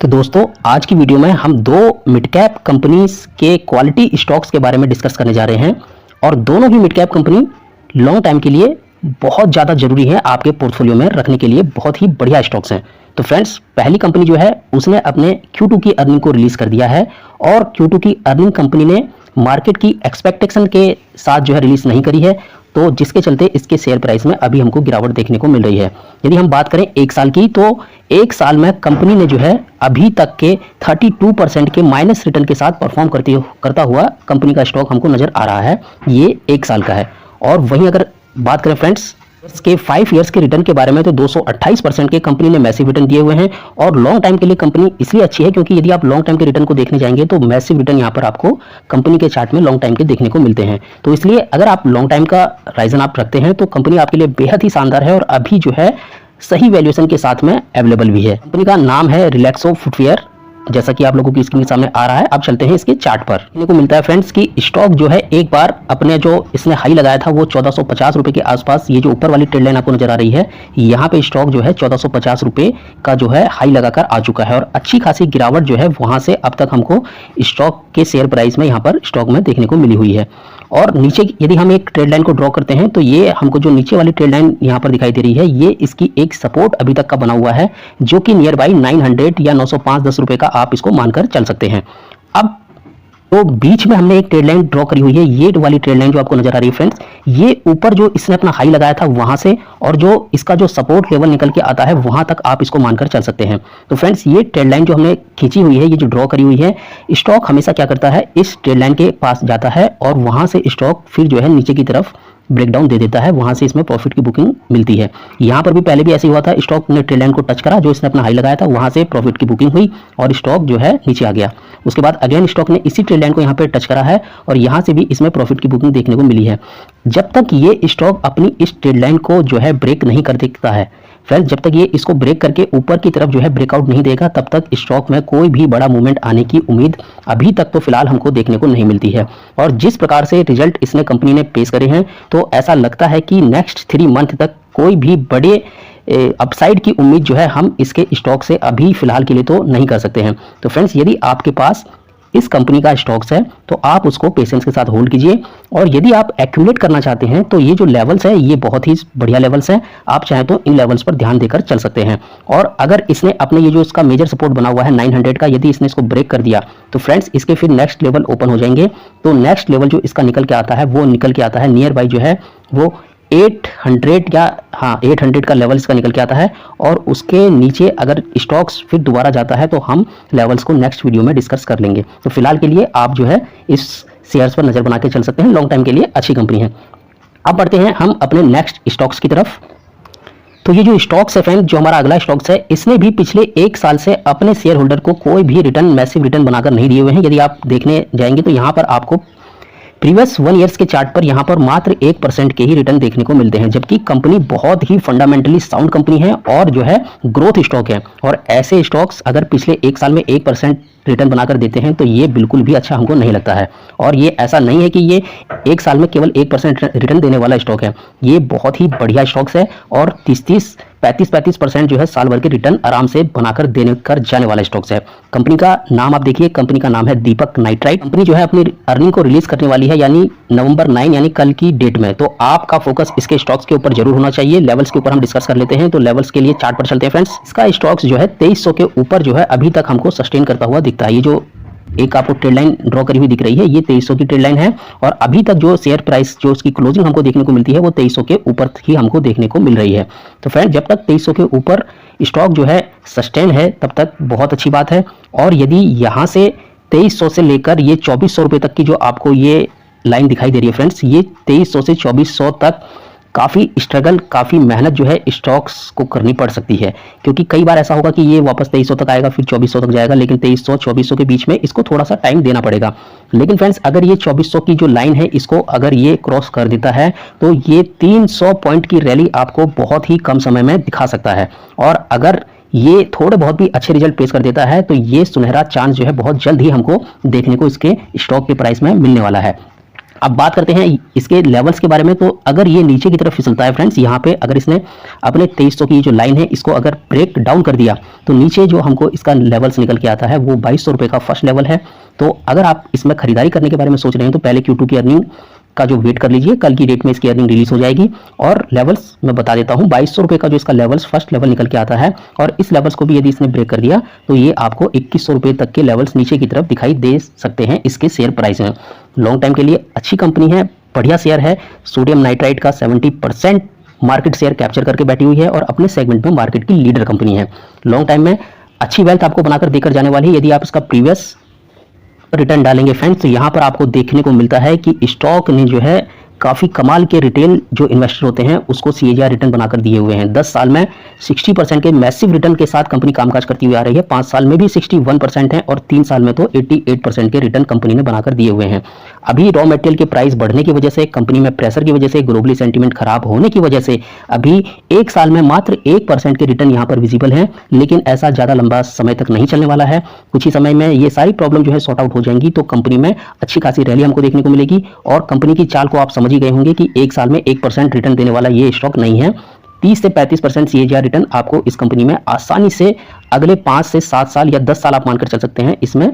तो दोस्तों आज की वीडियो में हम दो मिड कैप कंपनीज के क्वालिटी स्टॉक्स के बारे में डिस्कस करने जा रहे हैं और दोनों ही mid cap company long time के लिए बहुत ज़्यादा जरूरी है, आपके पोर्टफोलियो में रखने के लिए बहुत ही बढ़िया स्टॉक्स हैं। तो फ्रेंड्स, पहली कंपनी जो है उसने अपने Q2 की अर्निंग को रिलीज कर दिया है और Q2 की अर्निंग कंपनी ने मार्केट की एक्सपेक्टेशन के साथ जो है रिलीज नहीं करी है, तो जिसके चलते इसके शेयर प्राइस में अभी हमको गिरावट देखने को मिल रही है। यदि हम बात करें एक साल की, तो एक साल में कंपनी ने जो है अभी तक के 32% के माइनस रिटर्न के साथ परफॉर्म करता हुआ कंपनी का स्टॉक हमको नजर आ रहा है। ये एक साल का है। और वहीं अगर बात करें फ्रेंड्स के 5 इयर्स के रिटर्न के बारे में, तो 228% के कंपनी ने मैसिव रिटर्न दिए हुए हैं। और लॉन्ग टाइम के लिए कंपनी इसलिए अच्छी है क्योंकि यदि आप लॉन्ग टाइम के रिटर्न को देखने जाएंगे तो मैसिव रिटर्न यहाँ पर आपको कंपनी के चार्ट में लॉन्ग टाइम के देखने को मिलते हैं। तो इसलिए अगर आप लॉन्ग टाइम का राइजन आप रखते हैं तो कंपनी आपके लिए बेहद ही शानदार है और अभी जो है सही वैल्यूएशन के साथ में अवेलेबल भी है। कंपनी का नाम है रिलैक्सो फुटवियर, जैसा कि आप लोगों की स्क्रीन के सामने आ रहा है। अब चलते हैं इसके चार्ट पर। देखने को मिलता है फ्रेंड्स कि स्टॉक जो है एक बार अपने जो इसने हाई लगाया था वो 1450 रुपए के आसपास, ये जो ऊपर वाली ट्रेंड लाइन आपको नजर आ रही है, यहाँ पे स्टॉक जो है 1450 रुपए का जो है हाई लगाकर आ चुका है और अच्छी खासी गिरावट जो है वहां से अब तक हमको स्टॉक के शेयर प्राइस में यहाँ पर स्टॉक में देखने को मिली हुई है। और नीचे यदि हम एक ट्रेड लाइन को ड्रॉ करते हैं तो ये हमको जो नीचे वाली ट्रेड लाइन यहाँ पर दिखाई दे रही है, ये इसकी एक सपोर्ट अभी तक का बना हुआ है जो कि नियर बाई 900 या 905-10 रुपए का आप इसको मानकर चल सकते हैं। अब तो बीच में हमने एक ट्रेड लाइन ड्रॉ करी हुई है, ये वाली ट्रेड लाइन जो आपको नजर आ रही है फ्रेंड्स, ये ऊपर जो इसने अपना हाई लगाया था वहां से और जो इसका जो सपोर्ट लेवल निकल के आता है वहां तक आप इसको मानकर चल सकते हैं। तो फ्रेंड्स, ये ट्रेड लाइन जो हमने खींची हुई है, ये जो ड्रॉ करी हुई है, स्टॉक हमेशा क्या करता है, इस ट्रेड लाइन के पास जाता है और वहां से स्टॉक फिर जो है नीचे की तरफ ब्रेकडाउन दे देता है, वहां से इसमें प्रॉफिट की बुकिंग मिलती है। यहाँ पर भी पहले भी ऐसे हुआ था, स्टॉक ने ट्रेड लाइन को टच करा, जो इसने अपना हाई लगाया था वहां से प्रॉफिट की बुकिंग हुई और स्टॉक जो है नीचे आ गया। उसके बाद अगेन स्टॉक ने इसी ट्रेड लाइन को यहाँ पे टच करा है और यहाँ से भी इसमें प्रॉफिट की बुकिंग देखने को मिली है। जब तक ये स्टॉक अपनी इस ट्रेड लाइन को जो है ब्रेक नहीं कर देता है फ्रेंड्स, जब तक ये इसको ब्रेक करके ऊपर की तरफ जो है ब्रेकआउट नहीं देगा, तब तक स्टॉक में कोई भी बड़ा मूवमेंट आने की उम्मीद अभी तक तो फिलहाल हमको देखने को नहीं मिलती है। और जिस प्रकार से रिजल्ट इसने कंपनी ने पेश करे हैं, तो ऐसा लगता है कि नेक्स्ट 3 मंथ तक कोई भी बड़े अपसाइड की उम्मीद जो है हम इसके स्टॉक से अभी फिलहाल के लिए तो नहीं कर सकते हैं। तो फ्रेंड्स, यदि आपके पास इस कंपनी का स्टॉक्स है तो आप उसको पेशेंस के साथ होल्ड कीजिए। और यदि आप एक्यूमुलेट करना चाहते हैं तो ये जो लेवल्स है ये बहुत ही बढ़िया लेवल्स हैं, आप चाहें तो इन लेवल्स पर ध्यान देकर चल सकते हैं। और अगर इसने अपने ये जो इसका मेजर सपोर्ट बना हुआ है 900 का, यदि इसने इसको ब्रेक कर दिया तो फ्रेंड्स इसके फिर नेक्स्ट लेवल ओपन हो जाएंगे। तो नेक्स्ट लेवल जो इसका निकल के आता है वो निकल के आता है नियर बाई जो है वो 800 या 800 का लेवल इसका निकल के आता है। और उसके नीचे अगर स्टॉक्स फिर दोबारा जाता है तो हम लेवल्स को नेक्स्ट वीडियो में डिस्कस कर लेंगे। तो फिलहाल के लिए आप जो है इस शेयर्स पर नजर बना के चल सकते हैं, लॉन्ग टाइम के लिए अच्छी कंपनी है। अब बढ़ते हैं हम अपने नेक्स्ट स्टॉक्स की तरफ। तो ये जो स्टॉक्स है फ्रेंड, जो हमारा अगला स्टॉक्स है, इसने भी पिछले एक साल से अपने शेयर होल्डर को कोई भी रिटर्न, मैसिव रिटर्न बनाकर नहीं दिए हुए हैं। यदि आप देखने जाएंगे तो यहाँ पर आपको प्रीवियस 1 ईयर्स के चार्ट पर यहाँ पर मात्र 1% के ही रिटर्न देखने को मिलते हैं, जबकि कंपनी बहुत ही फंडामेंटली साउंड कंपनी है और जो है ग्रोथ स्टॉक है। और ऐसे स्टॉक्स अगर पिछले एक साल में 1% रिटर्न बनाकर देते हैं तो ये बिल्कुल भी अच्छा हमको नहीं लगता है। और ये ऐसा नहीं है कि ये एक साल में केवल 1% रिटर्न देने वाला स्टॉक है, ये बहुत ही बढ़िया स्टॉक्स है और 30-30, 35% जो है साल भर के रिटर्न आराम से बनाकर देने कर जाने वाला स्टॉक्स है। कंपनी का नाम आप देखिए, कंपनी का नाम है दीपक नाइट्राइट। कंपनी जो है अपनी अर्निंग को रिलीज करने वाली है यानी नवंबर 9 यानी कल की डेट में। तो आपका फोकस इसके स्टॉक्स के ऊपर जरूर होना चाहिए। लेवल्स के ऊपर हम डिस्कस कर लेते हैं। तो लेवल्स के लिए चार्ट पर चलते हैं फ्रेंड्स। इसका स्टॉक्स जो है 2300 के ऊपर जो है अभी तक हमको सस्टेन करता हुआ दिखता है। ये जो एक आपको ट्रेड लाइन ड्रॉ करी हुई दिख रही है, ये 2300 की ट्रेड लाइन है और अभी तक जो शेयर प्राइस जो उसकी क्लोजिंग हमको देखने को मिलती है वो 2300 के ऊपर ही हमको देखने को मिल रही है। तो फ्रेंड, जब तक 2300 के ऊपर स्टॉक जो है सस्टेन है तब तक बहुत अच्छी बात है। और यदि यहाँ से 2300 से लेकर ये 2400 रुपए तक की जो आपको ये लाइन दिखाई दे रही है फ्रेंड्स, ये 2300 से 2400 तक काफ़ी स्ट्रगल, काफ़ी मेहनत जो है स्टॉक्स को करनी पड़ सकती है, क्योंकि कई बार ऐसा होगा कि ये वापस 2300 तक आएगा फिर 2400 तक जाएगा, लेकिन 2300-2400 के बीच में इसको थोड़ा सा टाइम देना पड़ेगा। लेकिन फ्रेंड्स, अगर ये 2400 की जो लाइन है इसको अगर ये क्रॉस कर देता है तो ये 300 पॉइंट की रैली आपको बहुत ही कम समय में दिखा सकता है। और अगर ये थोड़े बहुत भी अच्छे रिजल्ट पेश कर देता है तो ये सुनहरा चांस जो है बहुत जल्द ही हमको देखने को इसके स्टॉक के प्राइस में मिलने वाला है। अब बात करते हैं इसके लेवल्स के बारे में। तो अगर ये नीचे की तरफ फिसलता है फ्रेंड्स, यहाँ पे अगर इसने अपने 2300 की जो लाइन है इसको अगर ब्रेक डाउन कर दिया तो नीचे जो हमको इसका लेवल्स निकल के आता है वो 2200 रुपये का फर्स्ट लेवल है। तो अगर आप इसमें खरीदारी करने के बारे में सोच रहे हैं तो पहले Q2 की अर्निंग का जो वेट कर लीजिए, कल की डेट में इसकी अर्निंग रिलीज हो जाएगी। और लेवल्स मैं बता देता हूं, 2200 रुपये का जो इसका लेवल्स फर्स्ट लेवल निकल के आता है, और इस लेवल्स को भी यदि इसने ब्रेक कर दिया तो ये आपको 2100 रुपये तक के लेवल्स नीचे की तरफ दिखाई दे सकते हैं इसके शेयर प्राइस में। लॉन्ग टाइम के लिए अच्छी कंपनी है, बढ़िया शेयर है। सोडियम नाइट्राइट का 70% मार्केट शेयर कैप्चर करके बैठी हुई है और अपने सेगमेंट में मार्केट की लीडर कंपनी है। लॉन्ग टाइम में अच्छी वेल्थ आपको बनाकर देकर जाने वाली है यदि आप इसका प्रीवियस रिटर्न डालेंगे फ्रेंड्स। तो यहाँ पर आपको देखने को मिलता है कि स्टॉक ने जो है काफ़ी कमाल के रिटेल जो इन्वेस्टर होते हैं उसको CAGR रिटर्न बनाकर दिए हुए हैं। 10 साल में 60% के मैसिव रिटर्न के साथ कंपनी कामकाज करती हुई आ रही है। 5 साल में भी 61% है और 3 साल में तो 88% के रिटर्न कंपनी ने बनाकर दिए हुए हैं। अभी रॉ मटेरियल के प्राइस बढ़ने की वजह से, कंपनी में प्रेशर की वजह से, ग्लोबली सेंटीमेंट खराब होने की वजह से अभी 1 साल में मात्र 1% के रिटर्न यहाँ पर विजिबल है, लेकिन ऐसा ज़्यादा लंबा समय तक नहीं चलने वाला है। कुछ ही समय में ये सारी प्रॉब्लम जो है सॉर्ट आउट हो जाएंगी तो कंपनी में अच्छी खासी रैली हमको देखने को मिलेगी। और कंपनी की चाल को आप समझ ही गए होंगे कि 1 साल में 1% रिटर्न देने वाला ये स्टॉक नहीं है। 30 से 35% CAGR रिटर्न आपको इस कंपनी में आसानी से अगले 5 से 7 साल या 10 साल आप मानकर चल सकते हैं। इसमें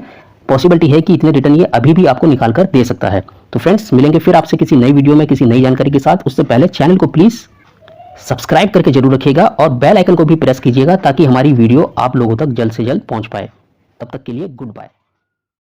पॉसिबिलिटी है कि इतने रिटर्न ये अभी भी आपको निकाल कर दे सकता है। तो फ्रेंड्स, मिलेंगे फिर आपसे किसी नई वीडियो में किसी नई जानकारी के साथ। उससे पहले चैनल को प्लीज सब्सक्राइब करके जरूर रखिएगा और बेल आइकन को भी प्रेस कीजिएगा ताकि हमारी वीडियो आप लोगों तक जल्द से जल्द पहुंच पाए। तब तक के लिए गुड बाय।